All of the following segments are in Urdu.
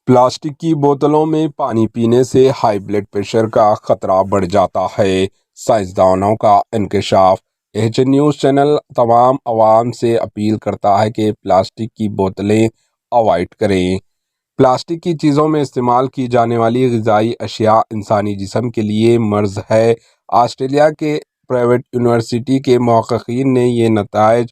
پلاسٹک کی بوتلوں میں پانی پینے سے ہائی بلڈ پریشر کا خطرہ بڑھ جاتا ہے۔ سائنسدانوں کا انکشاف۔ ایچ نیوز چینل تمام عوام سے اپیل کرتا ہے کہ پلاسٹک کی بوتلیں اوائڈ کریں۔ پلاسٹک کی چیزوں میں استعمال کی جانے والی غذائی اشیاء انسانی جسم کے لیے مرض ہے۔ آسٹریلیا کے پرائیویٹ یونیورسٹی کے محققین نے یہ نتائج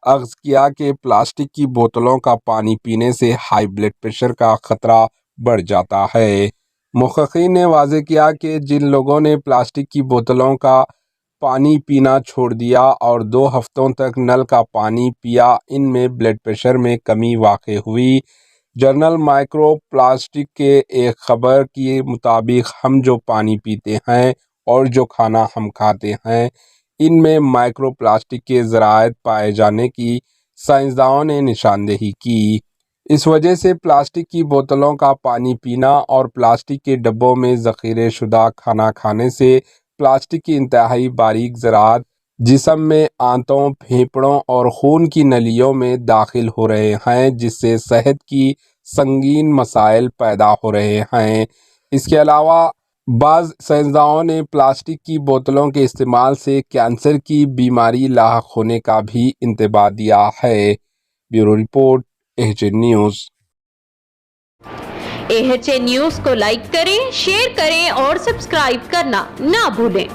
اخذ کیا کہ پلاسٹک کی بوتلوں کا پانی پینے سے ہائی بلڈ پریشر کا خطرہ بڑھ جاتا ہے۔ محققین نے واضح کیا کہ جن لوگوں نے پلاسٹک کی بوتلوں کا پانی پینا چھوڑ دیا اور 2 ہفتوں تک نل کا پانی پیا، ان میں بلڈ پریشر میں کمی واقع ہوئی۔ جرنل مائکرو پلاسٹک کے ایک خبر کے مطابق ہم جو پانی پیتے ہیں اور جو کھانا ہم کھاتے ہیں، ان میں مائکرو پلاسٹک کے ذرائع پائے جانے کی سائنسدانوں نے نشاندہی کی۔ اس وجہ سے پلاسٹک کی بوتلوں کا پانی پینا اور پلاسٹک کے ڈبوں میں ذخیرہ شدہ کھانا کھانے سے پلاسٹک کی انتہائی باریک ذرات جسم میں آنتوں، پھیپھڑوں اور خون کی نلیوں میں داخل ہو رہے ہیں، جس سے صحت کی سنگین مسائل پیدا ہو رہے ہیں۔ اس کے علاوہ بعض سائنسدانوں نے پلاسٹک کی بوتلوں کے استعمال سے کینسر کی بیماری لاحق ہونے کا بھی انتباہ دیا ہے۔ Bureau report, H news. H news کو لائک کریں، شیئر کریں اور سبسکرائب کرنا نہ بھولیں۔